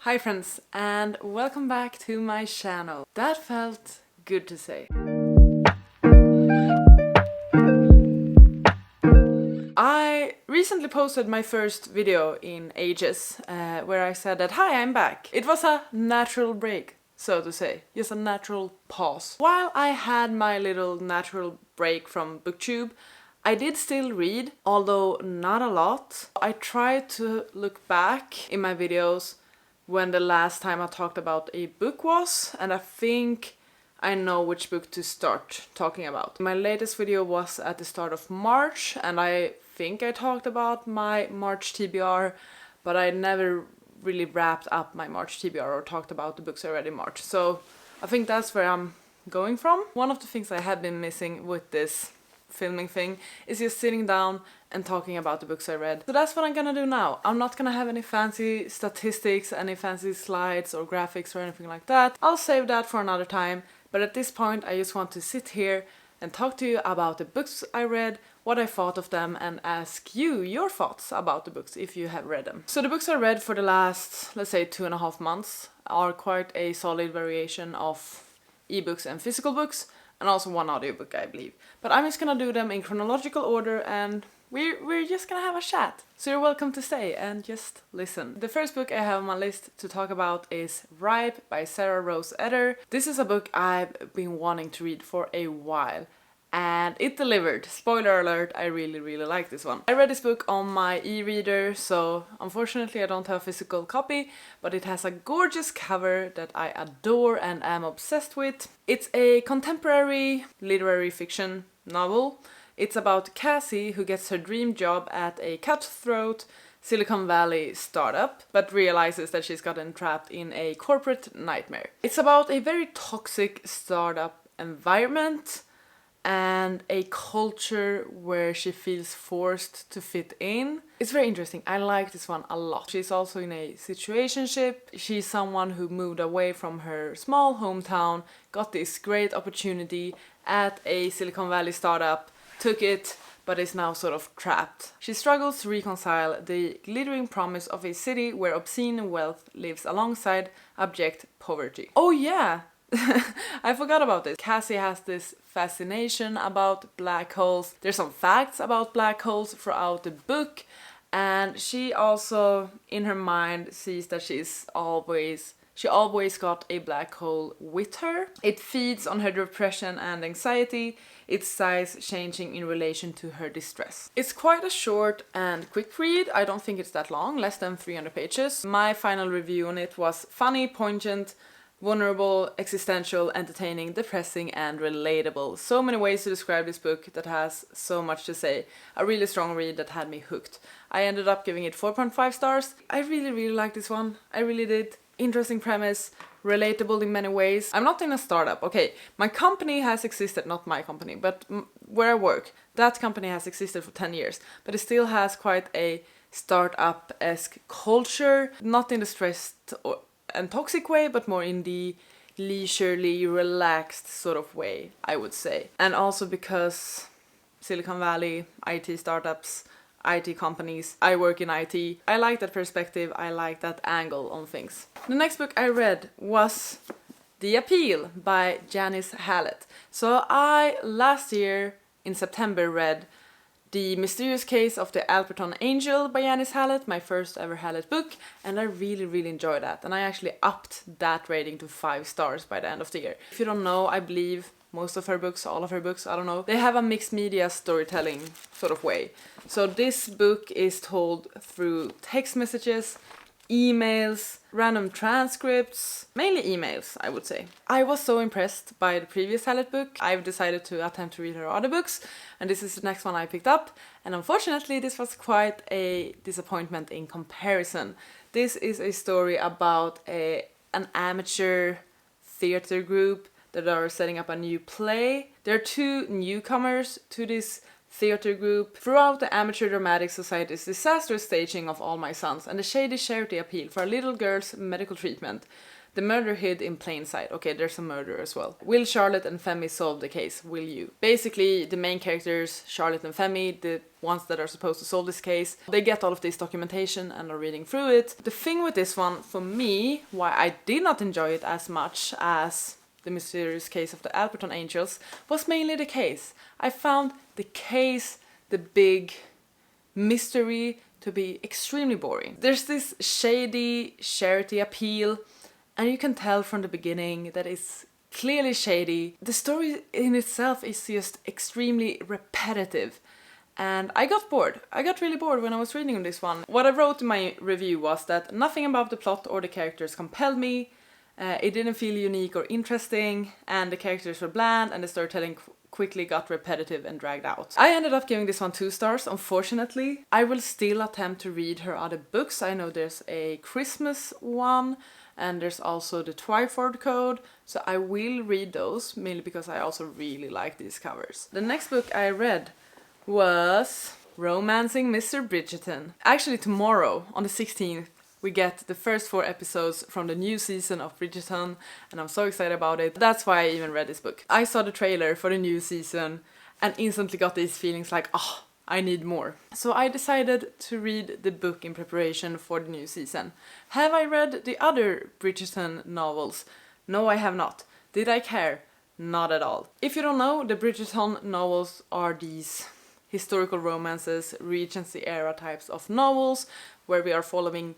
Hi friends, and welcome back to my channel. That felt good to say. I recently posted my first video in ages, where I said that hi, I'm back. It was a natural break, so to say, just a natural pause. While I had my little natural break from BookTube, I did still read, although not a lot. I tried to look back in my videos when the last time I talked about a book was, and I think I know which book to start talking about. My latest video was at the start of March, and I think I talked about my March TBR, but I never really wrapped up my March TBR or talked about the books I read in March. So I think that's where I'm going from. One of the things I have been missing with this filming thing is just sitting down and talking about the books I read. So that's what I'm gonna do now. I'm not gonna have any fancy statistics, any fancy slides or graphics or anything like that. I'll save that for another time, but at this point I just want to sit here and talk to you about the books I read, what I thought of them, and ask you your thoughts about the books if you have read them. So the books I read for the last, let's say, 2.5 months are quite a solid variation of ebooks and physical books, and also one audiobook, I believe. But I'm just gonna do them in chronological order, and we're just gonna have a chat. So you're welcome to stay and just listen. The first book I have on my list to talk about is Ripe by Sarah Rose Etter. This is a book I've been wanting to read for a while, and it delivered. Spoiler alert, I really like this one. I read this book on my e-reader, so unfortunately I don't have a physical copy, but it has a gorgeous cover that I adore and am obsessed with. It's a contemporary literary fiction novel. It's about Cassie, who gets her dream job at a cutthroat Silicon Valley startup, but realizes that she's gotten trapped in a corporate nightmare. It's about a very toxic startup environment and a culture where she feels forced to fit in. It's very interesting. I like this one a lot. She's also in a situationship. She's someone who moved away from her small hometown, got this great opportunity at a Silicon Valley startup, took it, but is now sort of trapped. She struggles to reconcile the glittering promise of a city where obscene wealth lives alongside abject poverty. Oh yeah! I forgot about this. Cassie has this fascination about black holes. There's some facts about black holes throughout the book, and she also, in her mind, sees that she always got a black hole with her. It feeds on her depression and anxiety, its size changing in relation to her distress. It's quite a short and quick read. I don't think it's that long, less than 300 pages. My final review on it was funny, poignant, vulnerable, existential, entertaining, depressing, and relatable. So many ways to describe this book that has so much to say. A really strong read that had me hooked. I ended up giving it 4.5 stars. I really like this one. I really did. Interesting premise, relatable in many ways. I'm not in a startup. Okay, my company has existed, not my company, but where I work, that company has existed for 10 years, but it still has quite a startup-esque culture, not in the stressed and toxic way, but more in the leisurely, relaxed sort of way, I would say. And also because Silicon Valley, IT startups, IT companies, I work in IT. I like that perspective, I like that angle on things. The next book I read was The Appeal by Janice Hallett. So I, last year in September, read The Mysterious Case of the Alperton Angel by Janice Hallett, my first ever Hallett book, and I really enjoyed that. And I actually upped that rating to 5 stars by the end of the year. If you don't know, I believe most of her books, all of her books, I don't know, they have a mixed media storytelling sort of way. So this book is told through text messages, emails, random transcripts, mainly emails, I would say. I was so impressed by the previous Hallett book, I've decided to attempt to read her other books, and this is the next one I picked up, and unfortunately this was quite a disappointment in comparison. This is a story about an amateur theater group that are setting up a new play. There are 2 newcomers to this theater group, throughout the amateur dramatic society's disastrous staging of All My Sons and the shady charity appeal for a little girl's medical treatment, the murder hid in plain sight. Okay, there's a murder as well. Will Charlotte and Femi solve the case? Will you? Basically, the main characters, Charlotte and Femi, the ones that are supposed to solve this case, they get all of this documentation and are reading through it. The thing with this one, for me, why I did not enjoy it as much as The Mysterious Case of the Alperton Angels, was mainly the case. I found the case, the big mystery, to be extremely boring. There's this shady charity appeal, and you can tell from the beginning that it's clearly shady. The story in itself is just extremely repetitive. And I got bored. I got really bored when I was reading this one. What I wrote in my review was that nothing about the plot or the characters compelled me. It didn't feel unique or interesting, and the characters were bland, and the storytelling quickly got repetitive and dragged out. I ended up giving this one 2 stars, unfortunately. I will still attempt to read her other books. I know there's a Christmas one, and there's also the Twyford Code, so I will read those, mainly because I also really like these covers. The next book I read was Romancing Mr. Bridgerton. Actually, tomorrow, on the 16th, we get the first 4 episodes from the new season of Bridgerton, and I'm so excited about it. That's why I even read this book. I saw the trailer for the new season and instantly got these feelings like, oh, I need more. So I decided to read the book in preparation for the new season. Have I read the other Bridgerton novels? No, I have not. Did I care? Not at all. If you don't know, the Bridgerton novels are these historical romances, Regency era types of novels, where we are following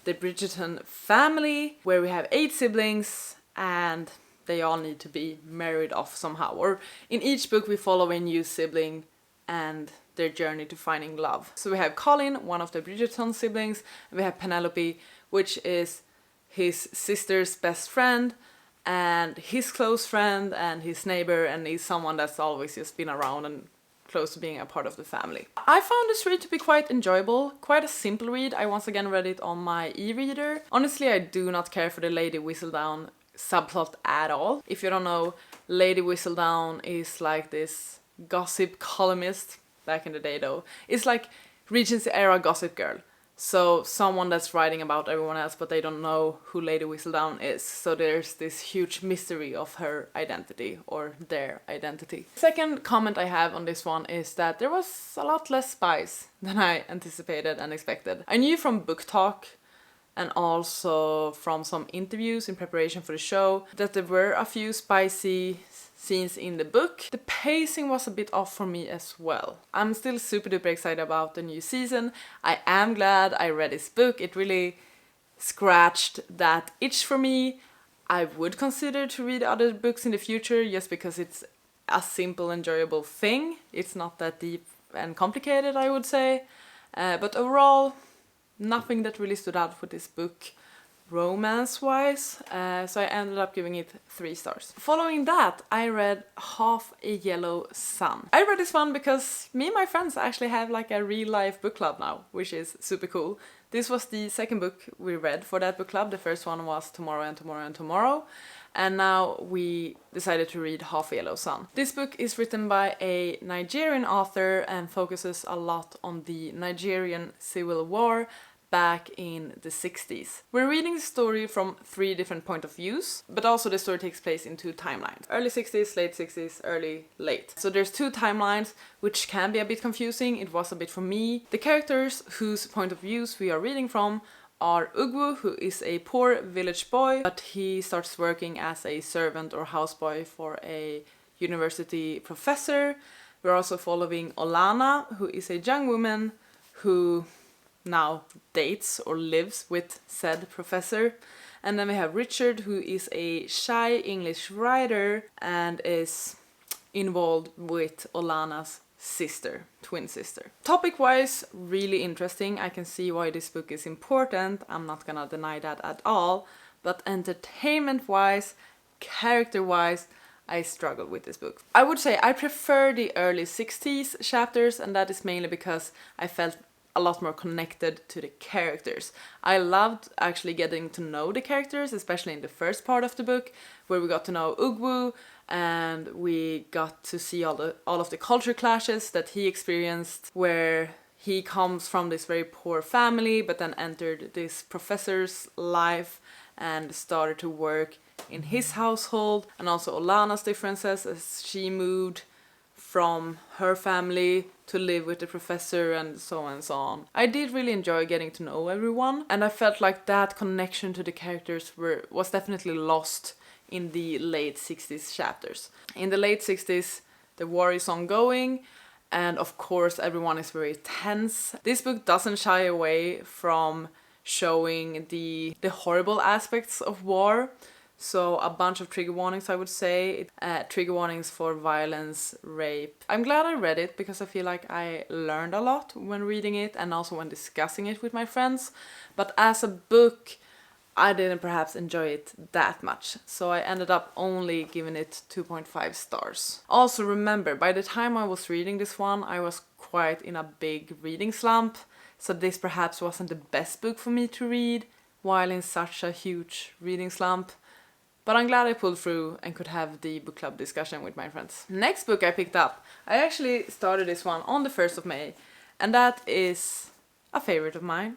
the Bridgerton family, where we have 8 siblings, and they all need to be married off somehow. Or in each book we follow a new sibling and their journey to finding love. So we have Colin, one of the Bridgerton siblings, and we have Penelope, which is his sister's best friend, and his close friend, and his neighbor, and he's someone that's always just been around and close to being a part of the family. I found this read to be quite enjoyable, quite a simple read. I once again read it on my e-reader. Honestly, I do not care for the Lady Whistledown subplot at all. If you don't know, Lady Whistledown is like this gossip columnist back in the day though. It's like Regency era Gossip Girl. So someone that's writing about everyone else, but they don't know who Lady Whistledown is. So there's this huge mystery of her identity, or their identity. Second comment I have on this one is that there was a lot less spice than I anticipated and expected. I knew from book talk and also from some interviews in preparation for the show that there were a few spicy scenes in the book. The pacing was a bit off for me as well. I'm still super duper excited about the new season. I am glad I read this book. It really scratched that itch for me. I would consider to read other books in the future just because it's a simple, enjoyable thing. It's not that deep and complicated, I would say. But overall, nothing that really stood out for this book romance-wise, so I ended up giving it 3 stars. Following that, I read Half a Yellow Sun. I read this one because me and my friends actually have like a real-life book club now, which is super cool. This was the second book we read for that book club. The first one was Tomorrow and Tomorrow and Tomorrow, and now we decided to read Half a Yellow Sun. This book is written by a Nigerian author and focuses a lot on the Nigerian Civil War back in the 60s. We're reading the story from 3 different point of views, but also the story takes place in 2 timelines. Early 60s, late 60s, early, late. So there's 2 timelines, which can be a bit confusing. It was a bit for me. The characters whose point of views we are reading from are Ugwu, who is a poor village boy, but he starts working as a servant or houseboy for a university professor. We're also following Olana, who is a young woman who now dates or lives with said professor. And then we have Richard, who is a shy English writer and is involved with Olana's sister, twin sister. Topic-wise, really interesting. I can see why this book is important. I'm not gonna deny that at all. But entertainment-wise, character-wise, I struggled with this book. I would say I prefer the early 60s chapters, and that is mainly because I felt a lot more connected to the characters. I loved actually getting to know the characters, especially in the first part of the book, where we got to know Ugwu and we got to see all of the culture clashes that he experienced, where he comes from this very poor family but then entered this professor's life and started to work in his household, and also Olana's differences as she moved from her family to live with the professor, and so on and so on. I did really enjoy getting to know everyone, and I felt like that connection to the characters was definitely lost in the late 60s chapters. In the late 60s, the war is ongoing, and of course everyone is very tense. This book doesn't shy away from showing the horrible aspects of war. So a bunch of trigger warnings, I would say. Trigger warnings for violence, rape. I'm glad I read it because I feel like I learned a lot when reading it and also when discussing it with my friends. But as a book, I didn't perhaps enjoy it that much. So I ended up only giving it 2.5 stars. Also remember, by the time I was reading this one, I was quite in a big reading slump. So this perhaps wasn't the best book for me to read while in such a huge reading slump. But I'm glad I pulled through and could have the book club discussion with my friends. Next book I picked up, I actually started this one on the 1st of May, and that is a favorite of mine.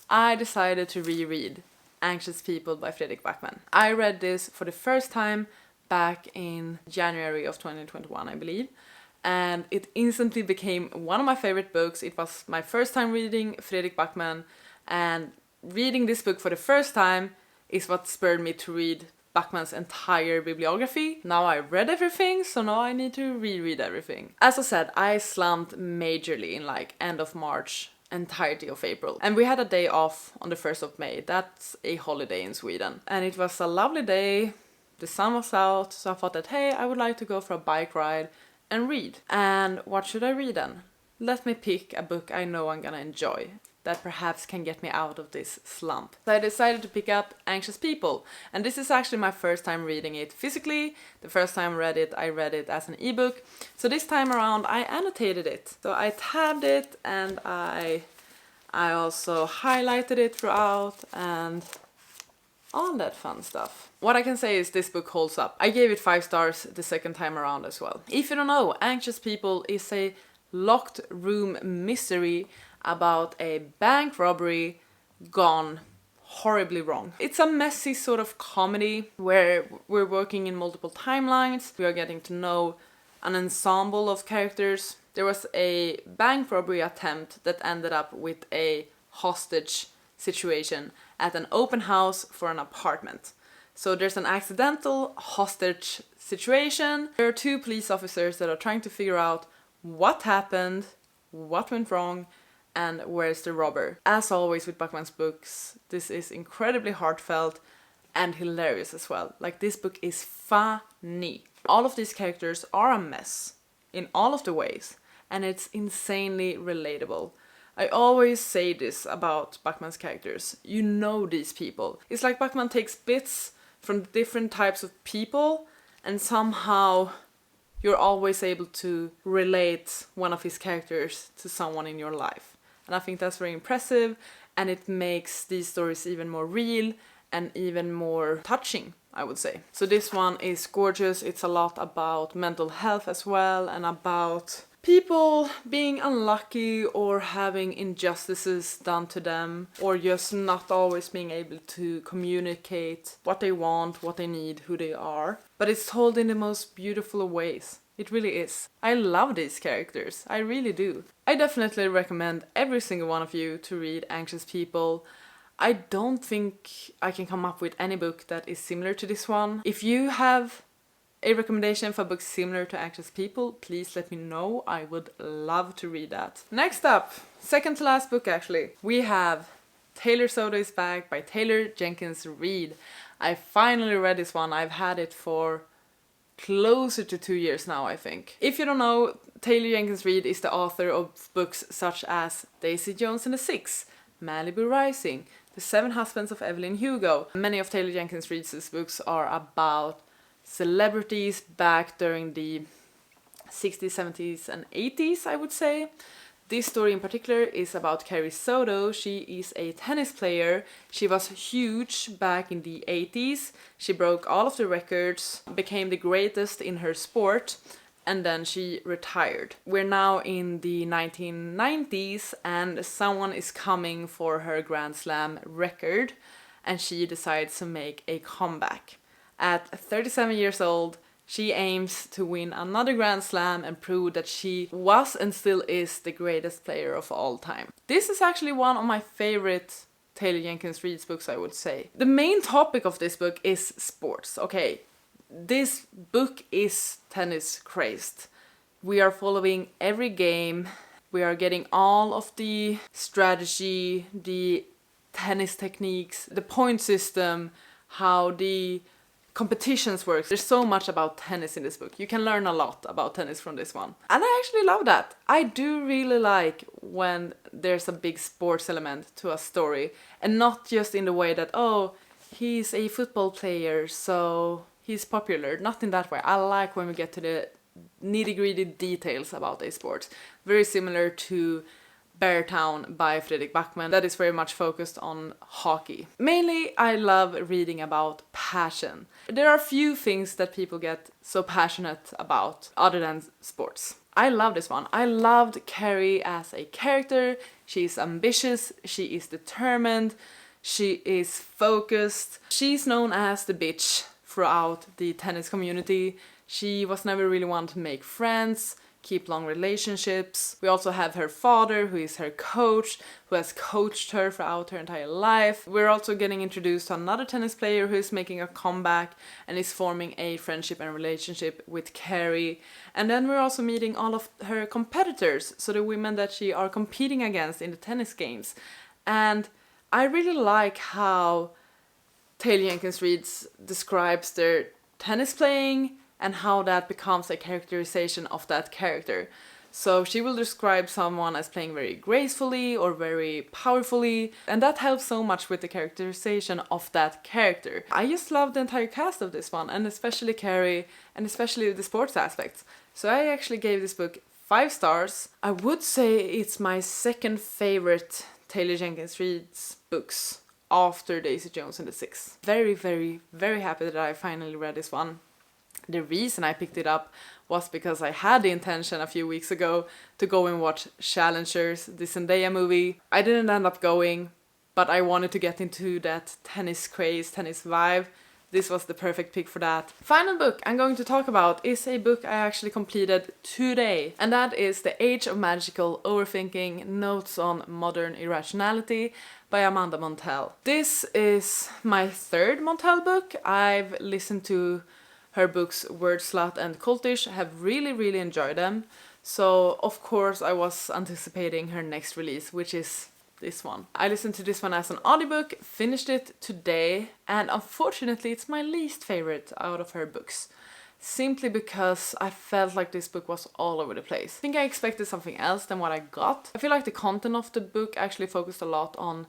I decided to reread Anxious People by Fredrik Bakman. I read this for the first time back in January of 2021, I believe, and it instantly became one of my favorite books. It was my first time reading Fredrik Bakman, and reading this book for the first time is what spurred me to read Bakman's entire bibliography. Now I read everything, so now I need to reread everything. As I said, I slumped majorly in like end of March, entirety of April. And we had a day off on the 1st of May. That's a holiday in Sweden. And it was a lovely day. The sun was out, so I thought that, hey, I would like to go for a bike ride and read. And what should I read then? Let me pick a book I know I'm gonna enjoy, that perhaps can get me out of this slump. So I decided to pick up Anxious People, and this is actually my first time reading it physically. The first time I read it as an ebook. So this time around I annotated it. So I tabbed it and I also highlighted it throughout and all that fun stuff. What I can say is this book holds up. I gave it 5 stars the second time around as well. If you don't know, Anxious People is a locked room mystery about a bank robbery gone horribly wrong. It's a messy sort of comedy where we're working in multiple timelines. We are getting to know an ensemble of characters. There was a bank robbery attempt that ended up with a hostage situation at an open house for an apartment. So there's an accidental hostage situation. There are 2 police officers that are trying to figure out what happened, what went wrong, and where's the robber. As always with Bakman's books, this is incredibly heartfelt and hilarious as well. Like, this book is funny. All of these characters are a mess in all of the ways, and it's insanely relatable. I always say this about Bakman's characters. You know these people. It's like Bakman takes bits from different types of people, and somehow you're always able to relate one of his characters to someone in your life. And I think that's very impressive, and it makes these stories even more real and even more touching, I would say. So this one is gorgeous. It's a lot about mental health as well, and about people being unlucky or having injustices done to them, or just not always being able to communicate what they want, what they need, who they are. But it's told in the most beautiful of ways. It really is. I love these characters. I really do. I definitely recommend every single one of you to read Anxious People. I don't think I can come up with any book that is similar to this one. If you have a recommendation for books similar to Anxious People, please let me know. I would love to read that. Next up, second to last book actually, we have Taylor Soto is Back by Taylor Jenkins Reid. I finally read this one. I've had it for closer to 2 years now, I think. If you don't know, Taylor Jenkins Reid is the author of books such as Daisy Jones and the Six, Malibu Rising, The 7 Husbands of Evelyn Hugo. Many of Taylor Jenkins Reid's books are about celebrities back during the 60s, 70s and 80s, I would say. This story in particular is about Carrie Soto. She is a tennis player. She was huge back in the 80s. She broke all of the records, became the greatest in her sport, and then she retired. We're now in the 1990s and someone is coming for her Grand Slam record and she decides to make a comeback. At 37 years old, she aims to win another Grand Slam and prove that she was and still is the greatest player of all time. This is actually one of my favorite Taylor Jenkins Reid's books, I would say. The main topic of this book is sports. Okay, this book is tennis crazed. We are following every game. We are getting all of the strategy, the tennis techniques, the point system, how the competitions works. There's so much about tennis in this book. You can learn a lot about tennis from this one. And I actually love that. I do really like when there's a big sports element to a story and not just in the way that, oh, he's a football player, so he's popular. Not in that way. I like when we get to the nitty-gritty details about a sport. Very similar to Beartown by Fredrik Bakman, that is very much focused on hockey. Mainly, I love reading about passion. There are few things that people get so passionate about other than sports. I love this one. I loved Carrie as a character. She is ambitious, she is determined, she is focused. She's known as the bitch throughout the tennis community. She was never really one to make friends, keep long relationships. We also have her father, who is her coach, who has coached her throughout her entire life. We're also getting introduced to another tennis player who is making a comeback and is forming a friendship and relationship with Carrie. And then we're also meeting all of her competitors, so the women that she are competing against in the tennis games. And I really like how Taylor Jenkins Reid describes their tennis playing and how that becomes a characterization of that character. So she will describe someone as playing very gracefully or very powerfully, and that helps so much with the characterization of that character. I just love the entire cast of this one, and especially Carrie, and especially the sports aspects. So I actually gave this book 5 stars. I would say it's my second favorite Taylor Jenkins Reid's books after Daisy Jones and the Six. Very, very, very happy that I finally read this one. The reason I picked it up was because I had the intention a few weeks ago to go and watch Challengers, the Zendaya movie. I didn't end up going, but I wanted to get into that tennis craze, tennis vibe. This was the perfect pick for that. Final book I'm going to talk about is a book I actually completed today, and that is The Age of Magical Overthinking, Notes on Modern Irrationality by Amanda Montell. This is my 3rd Montell book. I've listened to her books Word Slut and Cultish, have really enjoyed them. So of course I was anticipating her next release, which is this one. I listened to this one as an audiobook, finished it today, and unfortunately it's my least favorite out of her books. Simply because I felt like this book was all over the place. I think I expected something else than what I got. I feel like the content of the book actually focused a lot on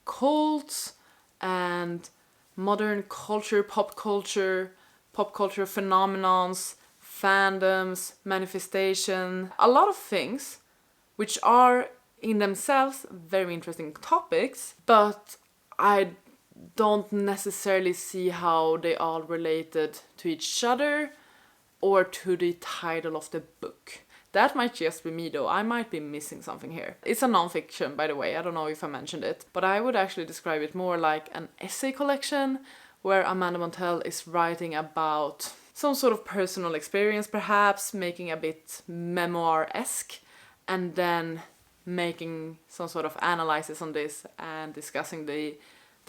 cults and modern culture, pop culture phenomenons, fandoms, manifestation, a lot of things which are in themselves very interesting topics, but I don't necessarily see how they all related to each other or to the title of the book. That might just be me though, I might be missing something here. It's a non-fiction, by the way, I don't know if I mentioned it, but I would actually describe it more like an essay collection where Amanda Montell is writing about some sort of personal experience, perhaps making a bit memoir-esque, and then making some sort of analysis on this and discussing the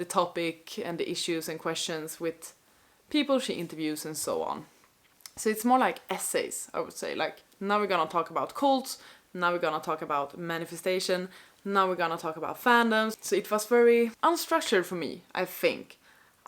topic and the issues and questions with people she interviews and so on. So it's more like essays, I would say. Like, now we're gonna talk about cults, now we're gonna talk about manifestation, now we're gonna talk about fandoms. So it was very unstructured for me, I think.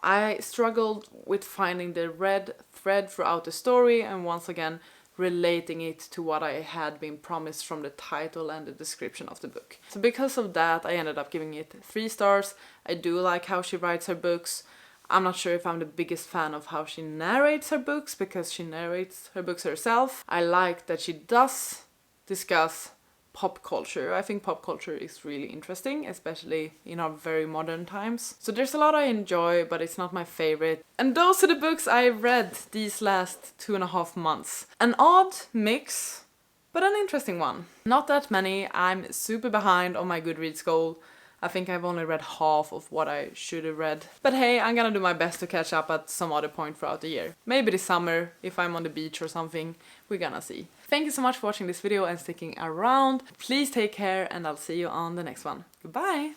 I struggled with finding the red thread throughout the story and once again relating it to what I had been promised from the title and the description of the book. So because of that, I ended up giving it 3 stars. I do like how she writes her books. I'm not sure if I'm the biggest fan of how she narrates her books because she narrates her books herself. I like that she does discuss pop culture. I think pop culture is really interesting, especially in our very modern times. So there's a lot I enjoy, but it's not my favorite. And those are the books I read these last 2.5 months. An odd mix, but an interesting one. Not that many. I'm super behind on my Goodreads goal. I think I've only read half of what I should have read. But hey, I'm gonna do my best to catch up at some other point throughout the year. Maybe this summer, if I'm on the beach or something, we're gonna see. Thank you so much for watching this video and sticking around. Please take care and I'll see you on the next one. Goodbye!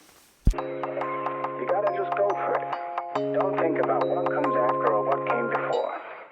You gotta just go for it. Don't think about what comes after.